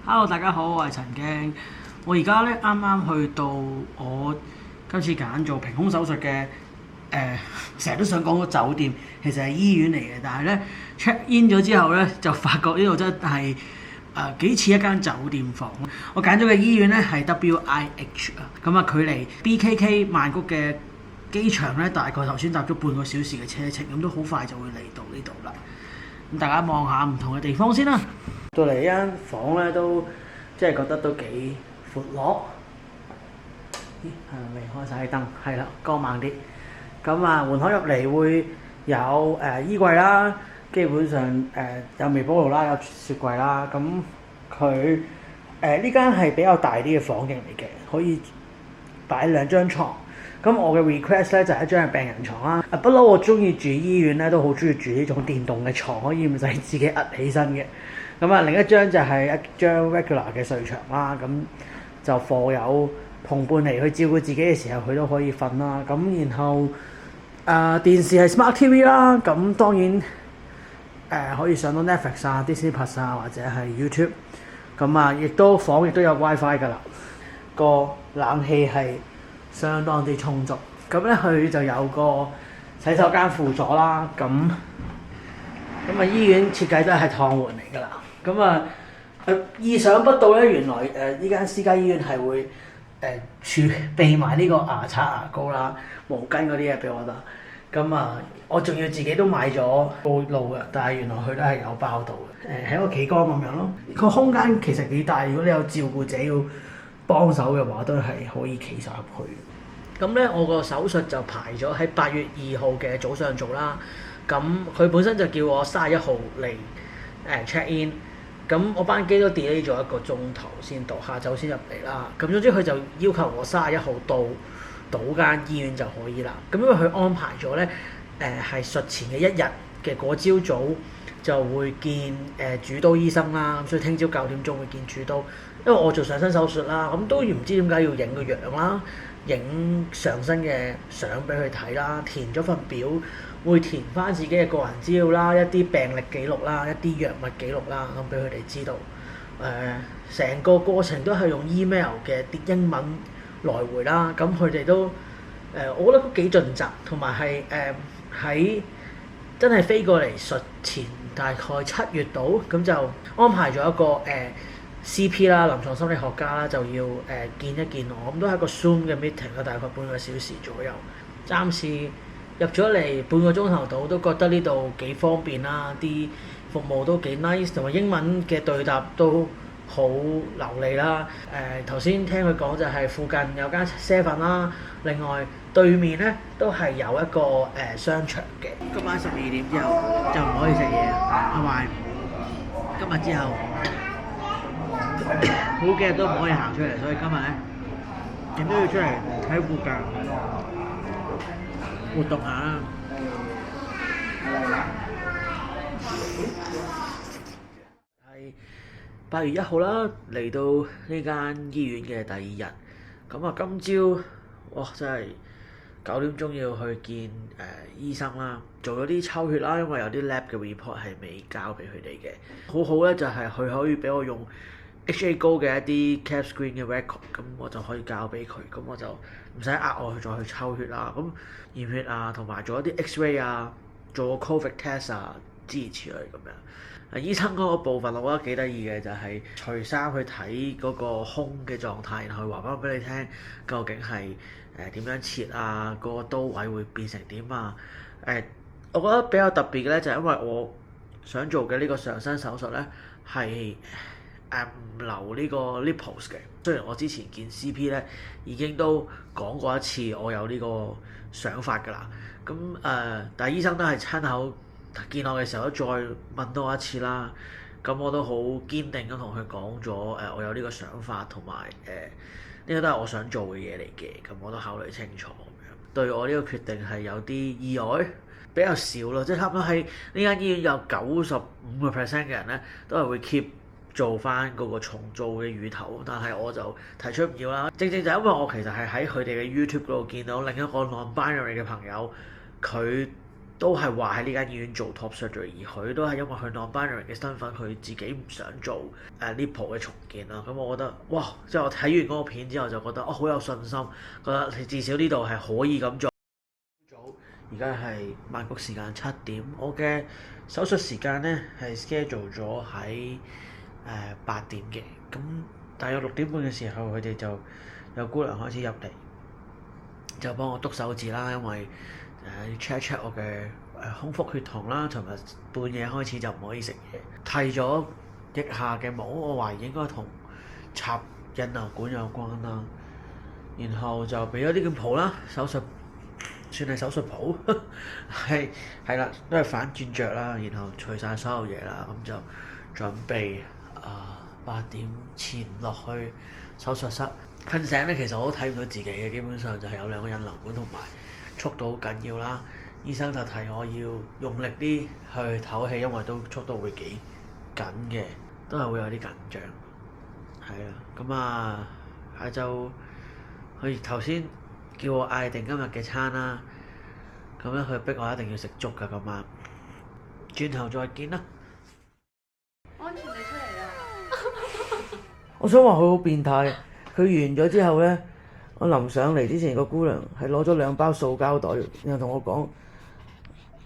Hello，大家好，我係陳鏡。我而家咧啱啱去到我今次揀做平胸手術嘅成日都想講個酒店，其實係醫院嚟嘅。但係咧 check in 咗之後咧，就發覺呢度真係幾似一間酒店房。我揀咗嘅醫院咧係 WIH 啊，咁啊距離 BKK 曼谷嘅機場咧，大概頭先搭咗半個小時嘅車程，咁都好快就會嚟到呢度啦。咁大家望下唔同嘅地方先啦。到嚟呢間房咧都即係覺得都幾闊落。咦，係咪未開晒燈？係啦，光猛啲。咁啊，門口入嚟會有衣櫃啦，基本上有微波爐啦，有雪櫃啦。咁佢呢間係比較大啲嘅房型嚟嘅，可以擺2張床。咁我嘅 request 咧就係一張係病人床啦。不嬲我中意住醫院咧，都好中意住呢種電動嘅床，可以唔使自己壓起身嘅。咁啊，另一張就係一張 regular 嘅睡床啦。咁就貨有同伴嚟去照顧自己嘅時候，佢都可以瞓啦。咁然後電視係 Smart TV 啦。咁當然可以上到 Netflix 啊、Disney Plus 啊或者係 YouTube。咁啊，房亦都有 WiFi 㗎啦。個冷氣係相當之充足。咁咧佢就有個洗手間輔助啦。咁醫院設計都係趟門嚟㗎啦。咁意想不到咧，原來呢間私家醫院係會儲備埋呢個牙刷、牙膏啦、毛巾嗰啲嘢俾我得。咁我仲要自己都買咗布露嘅，但係原來佢都係有包到嘅。喺個企缸咁樣咯。個空間其實幾大，如果你有照顧者要幫手嘅話，都係可以企晒入去。咁咧，我個手術就排咗喺8月2號嘅早上做啦。咁佢本身就叫我31號嚟check in。咁我班機都 delay 咗1個鐘頭先到，下晝先入嚟啦。咁總之佢就要求我31號到間醫院就可以啦。咁因為佢安排咗咧，係術前嘅1日嘅嗰朝早就會見主刀醫生啦。咁所以聽朝9點鐘會見主刀。因為我做上身手術啦，咁都唔知點解要影個樣啦，影上身嘅相俾佢睇啦，填咗份表。會填翻自己嘅個人資料啦，一啲病歷記錄啦，一啲藥物記錄啦，咁俾佢哋知道。成個過程都係用 email 嘅啲英文來回啦，咁佢哋都我覺得都幾盡責，同埋係喺真係飛過嚟術前大概7月度，咁就安排咗一個CP 啦，臨床心理學家啦，就要見一見我，咁都係一個 Zoom 嘅 meeting 啦，大概半個小時左右，暫時。入咗嚟半個鐘頭度，都覺得呢度幾方便啦，啲服務都幾 nice，同埋英文嘅對答都好流利啦。頭先聽佢講就係附近有間 Seven 啦，另外對面咧都係有一個商場嘅。今晚12點之後就唔可以食嘢，同埋今日之後好幾日都唔可以行出嚟，所以今日咧點都要出嚟睇附近活動下啦。係8月1號啦，嚟到呢間醫院嘅第2日。咁今朝哇真係9點鐘要去見醫生啦，做咗啲抽血啦，因為有啲 lab 嘅 report 係未交俾佢哋嘅。好好咧就係佢可以俾我用HA 高嘅一啲 cap screen 嘅 record， 咁我就可以交俾佢，咁我就唔使額外再去抽血啦。咁驗血啊，同埋做一啲 X-ray 啊，做個 COVID test 啊，諸如此類咁樣。醫生嗰個部分我覺得幾得意嘅，就係除衫去睇嗰個胸嘅狀態，然後話翻俾你聽究竟係點樣切啊，嗰個刀位會變成點啊。我覺得比較特別嘅咧，就係因為我想做嘅呢個上身手術咧係唔留呢個 nipples 嘅。雖然我之前見 CP 咧已經都講過一次我有呢個想法㗎啦。咁但係醫生都係親口見我嘅時候都再問多一次啦。咁我都好堅定咁同佢講咗我有呢個想法，同埋呢個都係我想做嘅嘢嚟嘅。咁我都考慮清楚咁樣。對我呢個決定係有啲意外，比較少咯。即係差唔多喺呢間醫院有95% 嘅人咧都係會 keep做翻嗰個重做嘅乳頭，但係我就提出唔要啦。正正就係因為我其實係喺佢哋嘅 YouTube 嗰度見到另一個 non-binary 嘅朋友，佢都係話喺呢間醫院做 top surgery，而佢都係因為佢 non-binary 嘅身份，佢自己唔想做nipple 嘅重建啦。咁我覺得哇，即係我睇完嗰個片之後就覺得好有信心，覺得至少呢度係可以咁做。早而家係曼谷時間7點，我嘅手術時間咧係 schedule 咗喺8點嘅。咁大約6點半嘅時候，佢哋就有姑娘開始入嚟，就幫我篤手指啦，因為check 一 check 我嘅空腹血糖啦，同埋半夜開始就唔可以食嘢。剃咗腋下嘅毛，我懷疑應該同插引流管有關啦。然後就俾咗啲件袍啦，手術算係手術袍，係啦，都係反轉着啦。然後除晒所有嘢啦，咁就準備8點前落去手術室。瞓醒咧，其實我都睇唔到自己嘅，基本上就係有2個引流管同埋速度好緊要啦。醫生就提我要用力啲去唞氣，因為都速度會幾緊嘅，都係會有啲緊張。係啊，咁下晝佢頭先叫我嗌定今日嘅餐啦，咁咧佢逼我一定要食粥㗎咁晚。轉頭再見啦。安全地出嚟啦！我想話佢好變態。佢完咗之後咧，我臨上嚟之前，個姑娘係攞咗2包塑膠袋，然後同我講：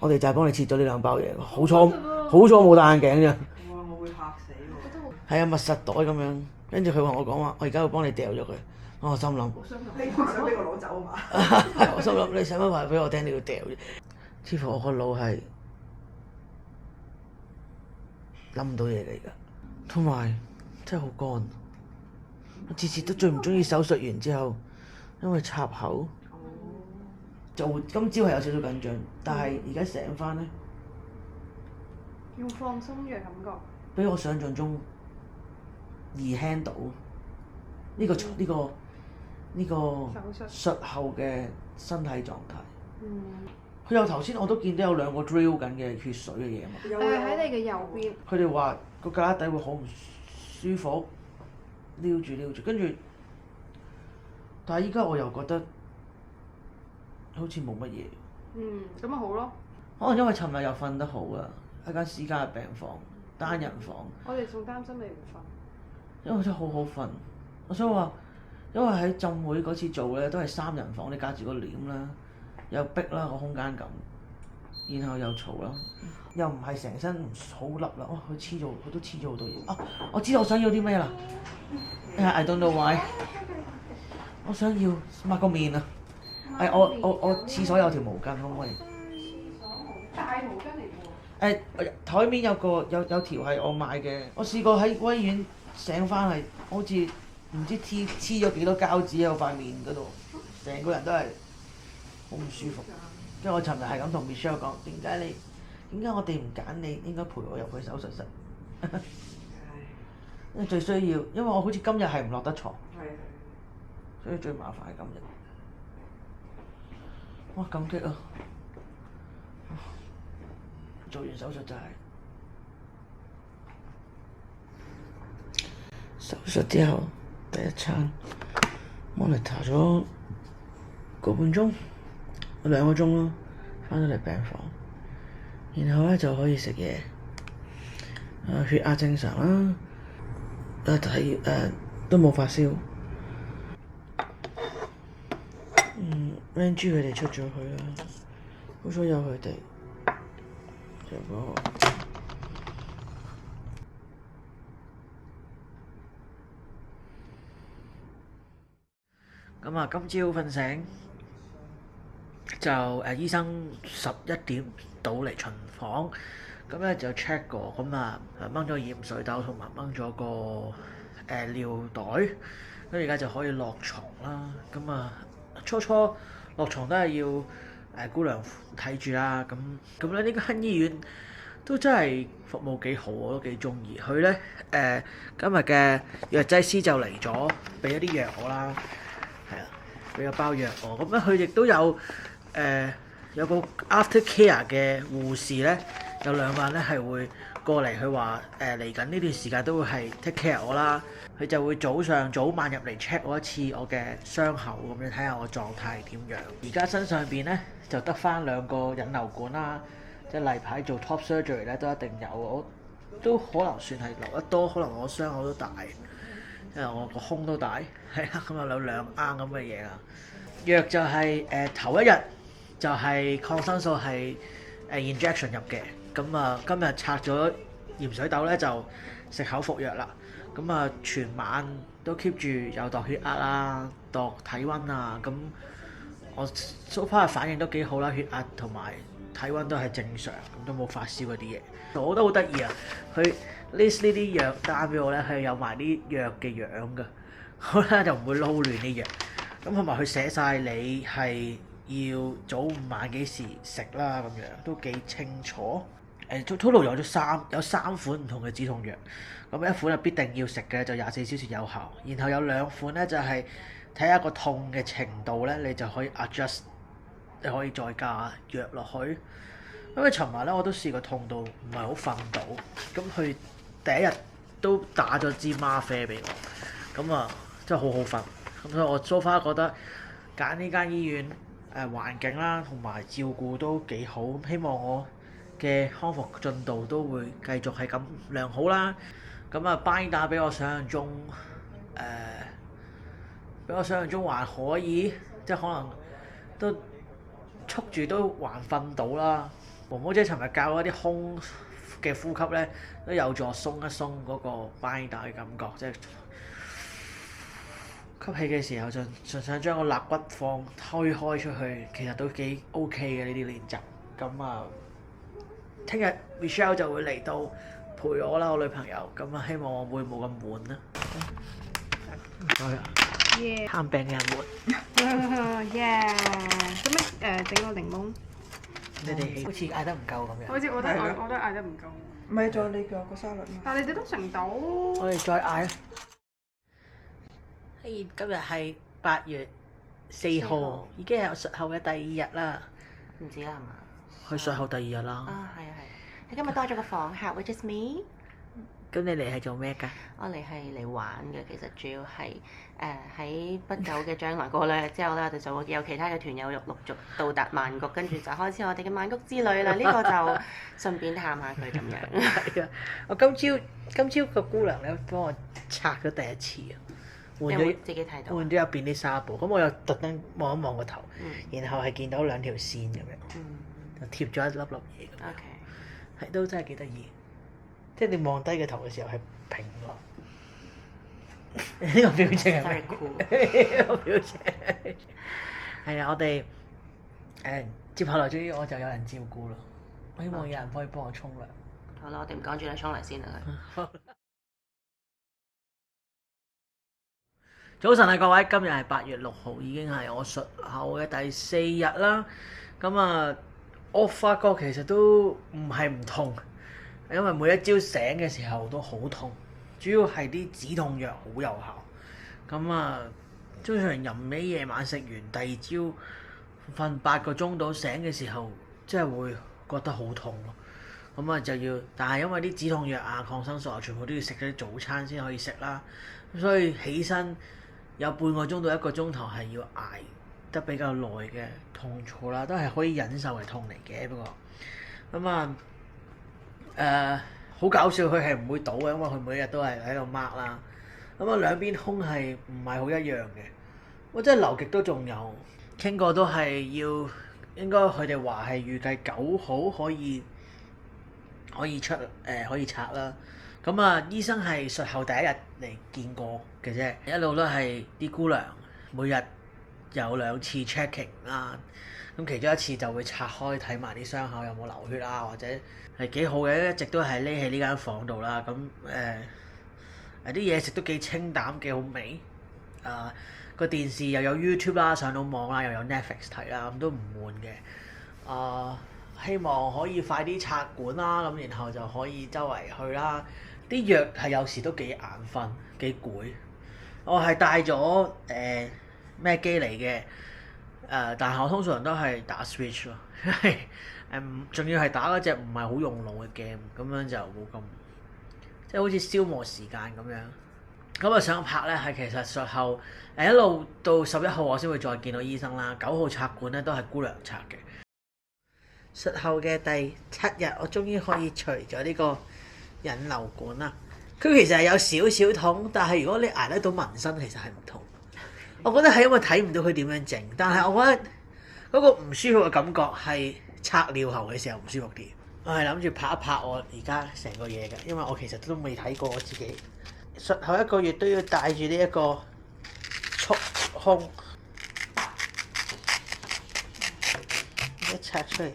我哋就係幫你切咗呢2包嘢。好彩冇戴眼鏡啫。哇！我會嚇死喎。係啊，密實袋咁樣。跟住佢話我講話，我而家會幫你掉咗佢。我心諗，你想俾我攞走啊嘛？係我心諗，你使乜話俾我聽你要掉啫？似乎我個腦係諗唔到嘢嚟㗎，同埋真係好乾。我次次都最唔中意手術完之後，因為插口，就今朝係有少少緊張，但係而家醒翻咧，用放鬆嘅感覺，比我想象中易 handle 呢個術後嘅身體狀態。佢有頭先我都見到有2個 drill 緊嘅血水嘅嘢嘛。喺你嘅右邊。佢哋話個胳肋底會好唔舒服。撩住，跟住，但係依家我又覺得好似冇乜嘢。咁咪好咯。可能因為尋日又瞓得好啊，喺間私家嘅病房，單人房。我哋仲擔心你唔瞓。因為真係好好瞓。我想話，因為喺浸會嗰次做咧，都係3人房，你隔住個簾啦，又逼啦個空間感，然後又嘈啦，又唔係成身好笠啦，佢都黐咗好多嘢。我知道我想要啲咩啦。I don't know why。我想要抹個面啊！我廁所有條毛巾，可唔可以？廁所大毛巾嚟喎。台面有條係我買嘅，我試過喺威院醒翻係好似唔知黐咗幾多膠紙喺我塊面嗰度，成個人都係好唔舒服。跟住我尋日係咁同 Michelle 講，點解我哋唔揀你，應該陪我入去手術室？因為最需要，因為我好似今日係唔落得床，所以最麻煩係今日。哇！感激啊！做完手術就係手術之後第一餐 monitor 咗個半鐘，2個鐘咯，返咗嚟病房，然後咧就可以食嘢，血壓正常啦。都冇發燒。Range 佢哋出咗去啦，好彩有佢哋。咁今朝瞓醒就醫生11點到嚟巡房。咁咧就 check 過，咁掹咗鹽水袋同埋掹咗個尿袋，咁而家就可以落床啦。咁初落床都係要姑娘睇住啦。咁咧呢間醫院都真係服務幾好，我都幾中意。佢咧今日嘅藥劑師就嚟咗，俾一啲藥我啦，係啊，俾個包藥我。咁咧佢亦都有有個 after care 嘅護士咧。有2個人咧係會過嚟，佢話嚟緊呢段時間都會係 take care 我啦。佢就會早晚入嚟 check 我一次我嘅傷口咁樣，睇下我狀態點樣。而家身上邊咧就得翻2個引流管啦，即係例牌做 top surgery 咧都一定有。我都可能算係流得多，可能我傷口都大，因為我個胸都大，係啦，咁有2盎咁嘅嘢啦。藥就係、頭一日就係抗生素係injection 入嘅，咁啊今日拆咗鹽水豆咧就食口服藥啦。咁啊全晚都 keep 住有度血壓啦、度體温啊，咁我 so far 反應都幾好啦，血壓同埋體温都係正常，咁都冇發燒嗰啲嘢。我覺得好得意啊，佢 list 呢啲藥單俾我咧，係有埋啲藥嘅樣㗎，好啦就唔會撈亂啲藥。咁同埋佢寫晒你係要早午晚幾時食啦，咁樣都幾清楚。total 有3款唔同嘅止痛藥，咁一款係必定要食嘅，就24小時有效。然後有2款咧就係睇下個痛嘅程度咧，你就可以 adjust， 你可以再加藥落去。因為尋日咧我都試過痛到唔係好瞓到，咁佢第一日都打咗支嗎啡俾我，咁啊真係好好瞓。咁所以我 so far 覺得揀呢間醫院環境啦同埋照顧都幾好，希望我嘅康復進度都會繼續係咁良好啦。咁啊，binder 比我想象中還可以，即係可能都束住都還瞓到啦。毛毛姐尋日教我啲胸嘅呼吸咧，都有助鬆一鬆嗰個 binder 嘅感覺，即係吸氣嘅時候就純想將個肋骨推開出去，其實都幾 OK 嘅呢啲練習。咁啊〜聽日 Michelle 就會嚟到陪我啦，我女朋友。咁啊，希望我會冇咁悶啦。唔該啊。探病嘅人悶。做咩整個檸檬？你哋好似嗌得唔夠咁樣。好似我都嗌得唔夠。唔係仲有你腳個沙律嘛？但係你哋都食唔到。我哋再嗌啊！今日係8月4號，已經係術後嘅第2日啦。唔止啦係嘛？去術後第2日啦。啊係啊係。你今日多咗個訪客 ，which is me。咁你嚟係做咩㗎？我嚟係嚟玩嘅，其實主要係喺不久嘅將來過兩日之後咧，我哋就會有其他嘅團友陸續到達曼谷，跟住就開始我哋嘅曼谷之旅啦。呢個就順便探下佢咁樣。係啊，我今朝個姑娘咧幫我拆咗第一次啊，換咗自己睇到。換咗入邊啲紗布，咁我又特登望一望個頭，然後係見到2條線咁樣，就貼咗一粒粒嘢咁。OK。係都真係幾得意，即係你望低個頭嘅時候係平落。呢個表情係咩？呢個表情係啊！我哋接下來終於我就有人照顧啦。我希望有人可以幫我沖涼。好啦，我哋唔趕住你沖涼先啦。早晨啊，各位！今日係8月6號，已經係我術後嘅第4日啦。咁啊〜我發覺其實都唔係唔痛，因為每一朝醒嘅時候都好痛，主要係啲止痛藥好有效。咁啊，通常臨尾夜晚食完，第二朝瞓8個鐘到醒嘅時候，即係會覺得好痛咯。咁啊就要，但係因為啲止痛藥啊、抗生素啊，全部都要食嗰啲早餐先可以食啦，所以起身有半個鐘到1個鐘頭係要捱得比較耐嘅痛楚啦，都係可以忍受嘅痛嚟嘅。不過咁啊好搞笑，佢係唔會倒嘅，因為佢每日都係喺度 mark 啦。咁啊兩邊胸係唔係好一樣嘅？我真係流極都仲有，傾過都係要，應該佢哋話係預計9號可以拆啦。咁啊醫生係術後第1日嚟見過嘅啫，一路都係啲姑娘每日有2次 checking 啦，咁其中一次就會拆開睇埋啲傷口有冇流血啊，或者係幾好嘅，一直都係匿喺呢間房度啦。咁啲嘢食都幾清淡，幾好味。個電視又有 YouTube 啦，上到網啦，又有 Netflix 睇啦，咁都唔悶嘅。希望可以快啲拆管啦，咁然後就可以周圍去啦。啲藥係有時都幾眼瞓，幾攰。我係帶咗咩機嚟嘅？但係我通常都係打 Switch 咯，因為仲要係打嗰隻唔係好用腦嘅 game，咁樣就冇咁即係好似消磨時間咁樣。咁啊想拍咧係其實術後一路到11號我先會再見到醫生啦。9號插管咧都係姑娘插嘅。術後嘅第7日，我終於可以除咗呢個引流管啦。佢其實係有少少痛，但係如果你捱得到紋身，其實係唔痛。我覺得係因為睇唔到佢點樣整，但係我覺得嗰個唔舒服嘅感覺係拆尿喉嘅時候唔舒服啲。我係諗住拍一拍我而家成個嘢嘅，因為我其實都未睇過我自己。術後1個月都要帶住呢一個束胸，一拆出嚟，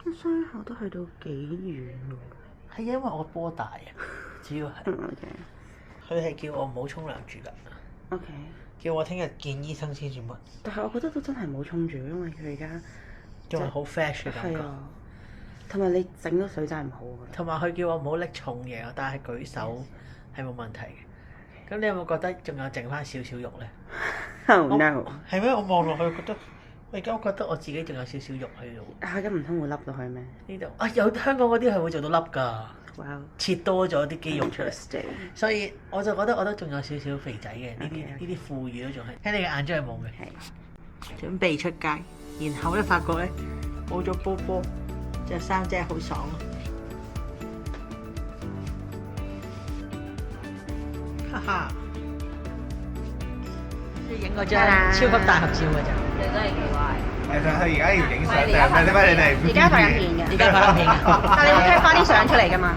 個傷口都去到幾遠喎？係因為我波大啊，主要係。佢係叫我唔好沖涼住㗎。OK。叫我聽日見醫生先至乜。但係我覺得都真係冇沖住，因為佢而家仲係好 fresh 嘅感覺。同埋你整咗水真係唔好啊。同埋佢叫我唔好拎重嘢，但係舉手係冇問題嘅。咁你有冇覺得仲有剩翻少少肉咧？Oh no！係咩？我望落去覺得，我而家覺得我自己仲有少少肉喺度。咁唔通會凹到去咩？呢度有香港嗰啲係會做到凹㗎。Wow. 切多咗啲肌肉出嚟，所以我就覺得我都仲有少少肥仔嘅呢啲富裕都仲係。喺你嘅眼中係冇嘅。係。準備出街，然後咧發覺咧冇咗波波，着衫真係好爽咯。哈哈，影嗰張超級大合照㗎咋。你真係奇怪。其實佢而家要影相定係咩？點解你哋唔而家拍緊片嘅，而家拍緊片㗎。但係你會 cut 翻啲相出嚟㗎嘛？